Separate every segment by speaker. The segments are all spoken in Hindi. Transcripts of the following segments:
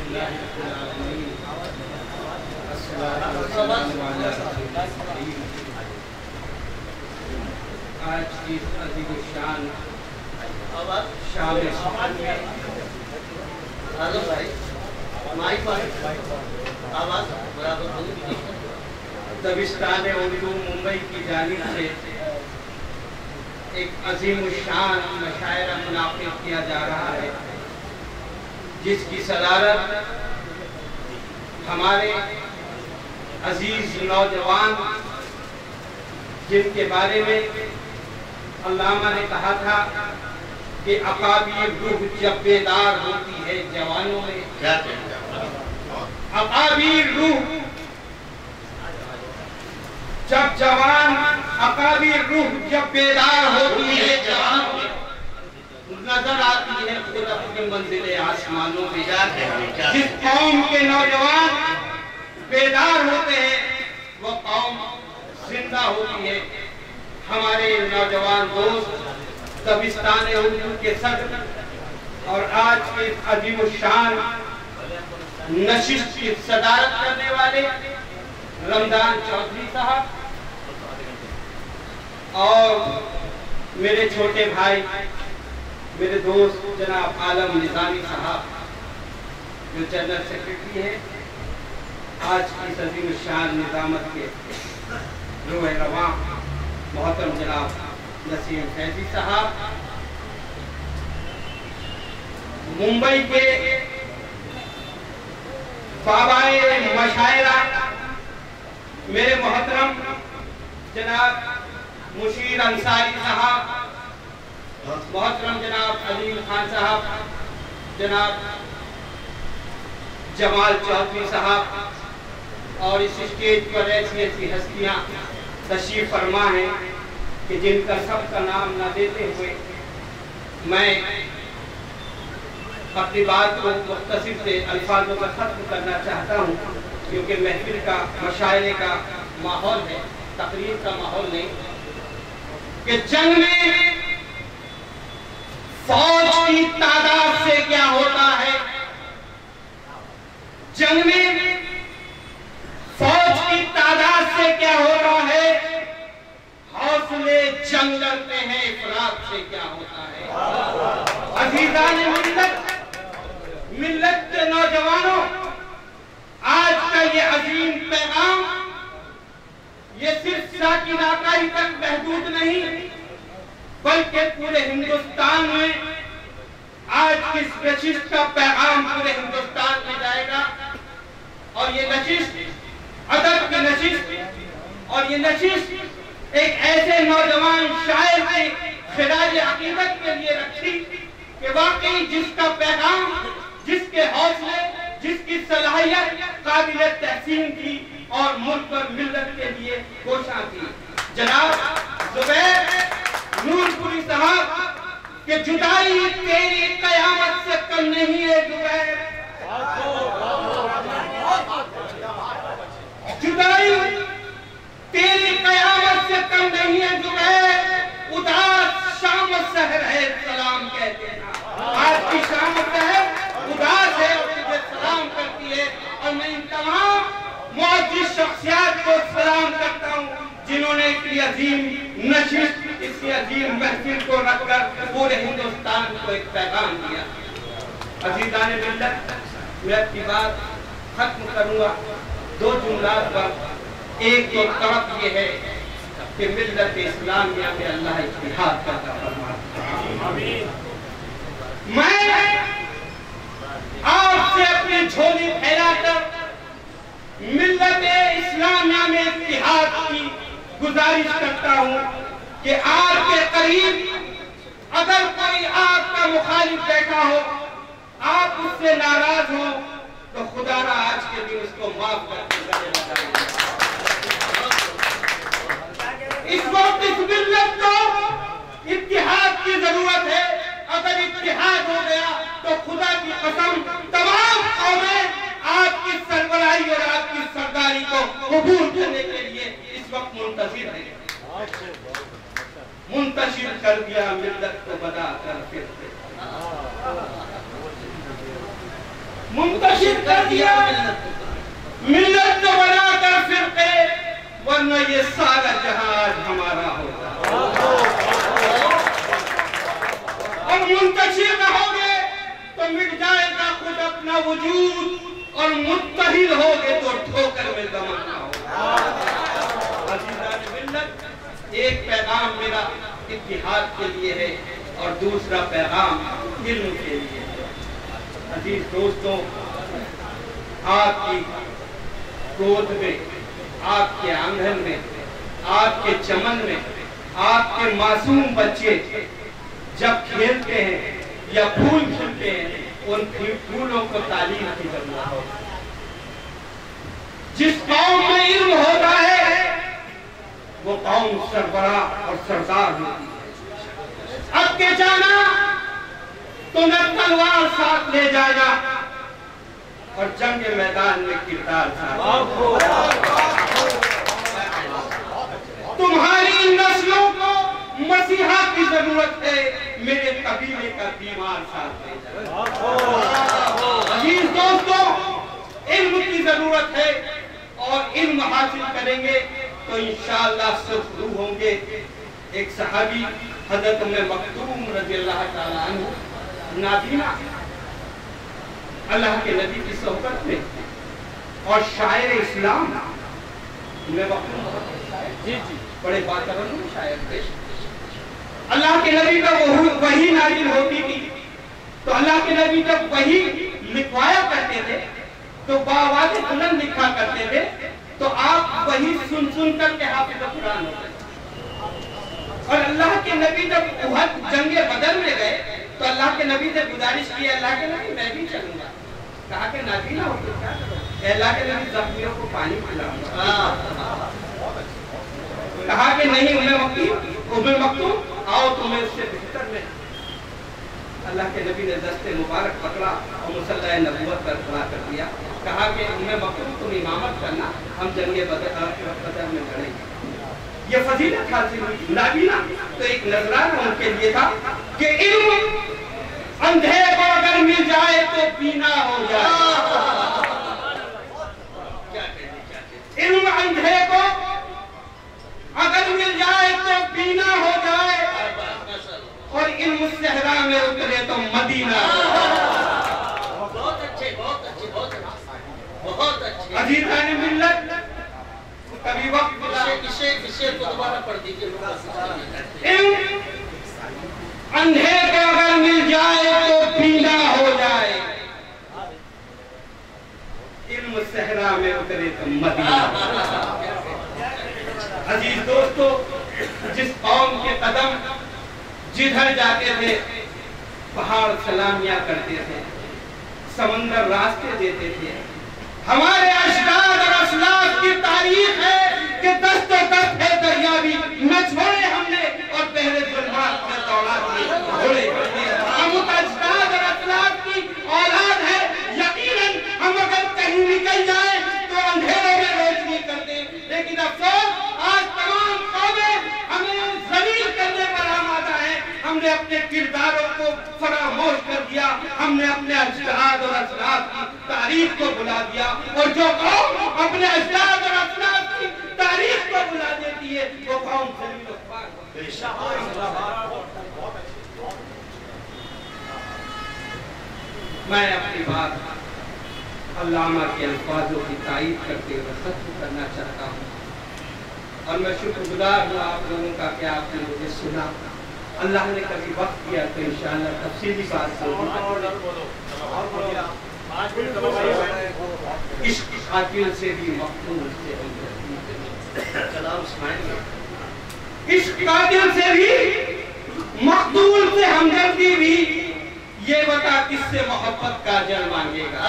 Speaker 1: आज की अजीब शान शाम दबिस्तान उर्दू मुंबई की जानिब से एक अजीम शान मशायरा मुनाफिद किया जा रहा है, जिसकी सदारत हमारे अजीज नौजवान, जिनके बारे में अल्लामा ने कहा था कि अकाबीर रूह जब बेदार होती है जवानों में, अकाबीर रूह जब जवान, अकाबीर रूह जब बेदार होती है जवानों में, नजर आती है खुद अपनी मंजिले आसमानों में। जिस कौम के नौजवान बेदार होते हैं वो कौम जिंदा होती है। हमारे नौजवान दोस्त दबिस्तान उर्दू के सदर और आज के अजीम शान नशिस्त की सदारत करने वाले रमजान चौधरी साहब और मेरे छोटे भाई, मेरे दोस्त जनाब आलम निजामी साहब जो जनरल सेक्रेटरी है, आज की अजीम शान निजामत के रूह रवा मोहतरम जनाब नसीम फैजी साहब, मुंबई के बाबाए मशायरा मेरे मोहतरम जनाब मुशीर अंसारी साहब, मोहतरम जनाब अलीम खान साहब, जनाब जमाल चौधरी साहब, और इस स्टेज पर ऐसी ऐसी हस्तियां तशरीफ फरमा है कि जिनका सबका नाम न देते हुए मैं अपनी बात को मुख्तसर से अल्फाजों में खत्म करना चाहता हूँ, क्योंकि महफिल का मशायरे का माहौल है, तकरीर का माहौल नहीं। कि जंग में फौज की तादाद से क्या होता है, जंग में फौज की तादाद से क्या होता है, हौसले जंग लड़ते हैं इफरात से क्या होता है। अजीजान मिल्लत के नौजवानों, आज का ये अजीम पैगाम ये सिर्फ साकिन आकाई तक महदूद नहीं, बल्कि पूरे हिंदुस्तान में आज की नशिस्त का पैगाम पूरे हिंदुस्तान में जाएगा। और ये नशिस्त अदब की नशिस्त, और ये नशिस्त एक ऐसे नौजवान शायर के खिराज अकीदत के लिए रखी कि वाकई जिसका पैगाम, जिसके हौसले, जिसकी सलाहियत काबिल तहसीन थी और मुल्क और मिल्लत के लिए कोशिश थी। जनाब जुबैर नूरपुरी साहब कि जुदाई तेरी कयामत से कम नहीं है जुबैर, जुदाई तेरी कयामत से कम नहीं है जुबैर, उदास शाम सहर है सलाम कहते हैं। आज की शाम सहर उदास है और तुझे सलाम करती है। और मैं इन तमाम मुअज़्ज़िज़ शख्सियात को सलाम करता हूँ जिन्होंने इतनी अजीम नशिस्त, इतनी अजीम महफिल को रखकर पूरे हिंदुस्तान को एक पैगाम दिया। अज़ीज़ान मिल्लत, मैं अपनी बात खत्म करूंगा दो जुमलात पर। एक तो तरफ ये है कि मिल्लत इस्लामिया में अल्लाह इत्तिहाद करता फरमाता है। मैं आपसे अपनी झोली फैलाकर मिल्लत इस्लामिया में इत्तिहाद की गुजारिश करता हूँ कि आपके करीब अगर कोई आपका मुखालिफ बैठा हो, आप उससे नाराज हो, तो खुदारा आज के दिन उसको माफ करके गले लगाइए। इस वक्त इस मिल्लत को इत्तिहाद की जरूरत है। अगर इत्तिहाद हो गया तो खुदा की कसम तमाम कौमें आपकी सरबराही और आपकी सरदारी को कबूल करने के लिए इस वक्त मुंतजिर है। मुंतशिर कर दिया मिल्लत को बदा कर फिर मुंतशिर कर दिया मिल्लत को बनाकर फिरके, वरना ये सारा जहाज हमारा होगा। और मुंतशिर रहोगे तो मिट जाएगा खुद अपना वजूद, और मुत्तहिद होगे तो ठोकर में जमाना होगा। अजीज़ान मिल्लत, एक पैगाम मेरा इत्तिहाद के लिए है और दूसरा पैगाम इल्म के लिए है। अजीज दोस्तों, आपकी गोद में, आपके आंगन में, आपके चमन में, आपके मासूम बच्चे जब खेलते हैं या फूल खिलते हैं, उन फूलों को तालीम की जरूरत है। जिस कौम में इल्म होता है वो कौम सरबराह और सरदार होती है। अब के जाना तो न तलवार साथ ले जाना और जंग के मैदान में किरदार साथ। तुम्हारी नस्लों को मसीहा की जरूरत है, मेरे कबीले का बीमार साथ ले जाना। अजीज दोस्तों, इल्म की जरूरत है और इल्म हासिल करेंगे तो इंशाअल्लाह सुरखरू होंगे। एक सहाबी हजरत उम्मे मक्तूम रज़ियल्लाहु ताला अन्हु, नाबीना, अल्लाह के नबी की सोहबत में और शायर इस्लाम, उम्मे मक्तूम बड़े बातरन शायर थे। अल्लाह के नबी का वही नाजिल होती थी, तो अल्लाह के नबी जब वही लिखवाया करते थे तो बावाज़ बुलंद लिखा करते थे, तो आप वही सुन सुन करके हाफिज़ कुरान हो गए। और अल्लाह के नबी जब उहद जंगे बदर में गए तो अल्लाह के नबी से गुजारिश की, अल्लाह के नबी मैं भी चलूंगा। कहा कि नाबीना हो तो क्या करो, अल्लाह के नबी जख्मियों को पानी पिलाऊंगा। कहा कि नहीं उम्मे मक्तूम आओ, तुम्हें उससे बेहतर में। अल्लाह के नबी ने दस्ते मुबारक पकड़ा और मुसल्ला नबूवत पर खड़ा कर दिया। कहा कि उम्मे मक्तूम तुम इमामत करना, हम जंगे बदर में लड़ेंगे। ये फजीलत हासिल हुई। नाबीना तो एक नजराना उनके लिए था कि इल्म अंधे को अगर मिल जाए तो पीना हो जाए। इल्म अंधे को अगर मिल जाए तो पीना हो जाए, और इल्म सहरा में उतरे तो मदीना। बहुत अच्छे, बहुत अच्छे, बहुत अच्छे, बहुत अच्छे। अजीज़ान मिल्लत, कभी वक्त इसे को दोबारा पढ़ दीजिए। अंधे को अगर मिल जाए तो पीना हो जाए, इल्म सहरा में उतरे तो मदीना। अजीज दोस्तों, जिस कौम के कदम जिधर जाते थे पहाड़ सलामियां करते थे, समंदर रास्ते देते थे। हमारे अजदाद और असलाफ की तारीख है कि दस्तो दस्त है दरिया भी न छोड़े हमने, और पहले जुल्मात में दौड़ा दिए घोड़े। हम अजदाद और असलाफ की औलाद है। यकीनन हम अगर कहीं निकल जाए तो अंधेरों में रोशनी करते, लेकिन अफसोस आज तमाम कौमें हमें जलील करने पर आमादा है। हमने अपने किरदारों को फरामोश कर दिया, हमने अपने अजदाद और असलाफ की तारीख को भुला दिया, और जो कौम अपने अजदाद और असलाफ की तारीख को भुला देती है वो कौम जलील मैं अपनी बात अल्लामा के अल्फाजों की तारीफ करते हुए खत्म करना चाहता हूँ, और मैं शुक्रगुजार हूँ आप लोगों का कि आपने मुझे सुना। अल्लाह ने कभी वक्त किया तो इंशाअल्लाह तफसीली बात इश्क कातिल से भी मखदूम से कलाम सुनाएंगे। इश्क कातिल से भी मखदूम से हमदर्दी भी, ये बता किससे मोहब्बत का जल मांगेगा।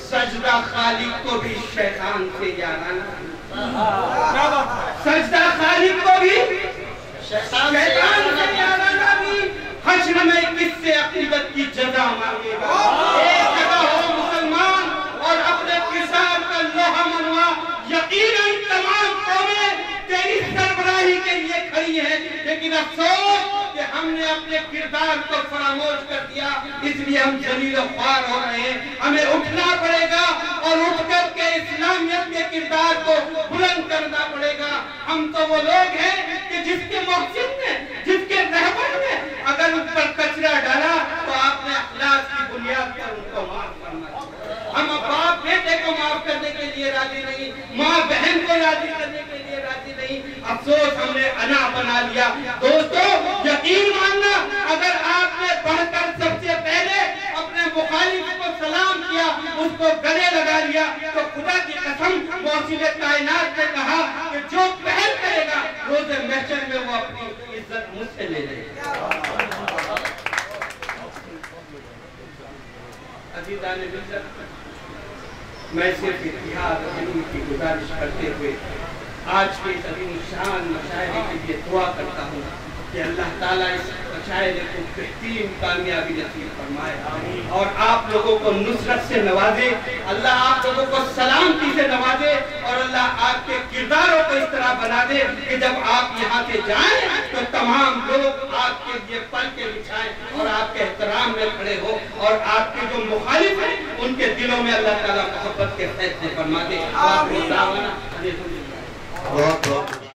Speaker 1: सजदा खालिक को भी शैतान से याराना, सजदा खालिक को भी शैतान से याराना भी, हश्र में किससे अकीदत की जजा मांगेगा। एक जगह हो मुसलमान और अपने किसान का लोहा मनवा, यकीनन तमाम कौमें तेरी सरबराही के लिए खड़ी है, लेकिन अफसोस कि हमने अपने किरदार को फरामोश कर दिया, इसलिए हम जलील ख्वार हो रहे हैं। हमें उठना पड़ेगा और उठ करके इस्लामियत के किरदार को बुलंद करना पड़ेगा। हम तो वो लोग हैं कि जिसके मोहसिन ने, जिसके रहबर ने अगर उस पर कचरा डाला तो आपने अखलाक की बुनियाद पर उनको माफ करना चाहिए। हम बाप बेटे को माफ करने के लिए राजी नहीं, माँ बहन को राजी करने के लिए राजी नहीं। अफसोस हमने अना बना लिया। दोस्तों यकीन मानना, अगर आपने बढ़कर सबसे पहले अपने मुखालिफ को सलाम किया, उसको गले लगा लिया, तो खुदा की कसम मौसिल कायनात ने कहा कि जो पहल करेगा रोज़े महशर में वो अपनी इज्जत मुझसे ले लेगा। अजीज़ान मिल्लत, मैं सिर्फ इतिहाद की गुजारिश करते हुए आज के अजीम शान मशायरे के लिए दुआ करता हूँ कि अल्लाह ताला इस मशायरे को बेहतरीन कामयाबी नसीब फरमाए और आप लोगों को नुसरत से नवाजे, अल्लाह आप लोगों को सलामती से नवाजे और अल्लाह आपके किरदारों को इस तरह बना दे कि जब आप यहाँ से जाएं तो तमाम लोग आपके लिए पल के बिछाएं और आपके एहतराम में खड़े हो और आपके जो मुखालिफ हैं उनके दिलों में अल्लाह ताला मोहब्बत के फैसले फरमा दे।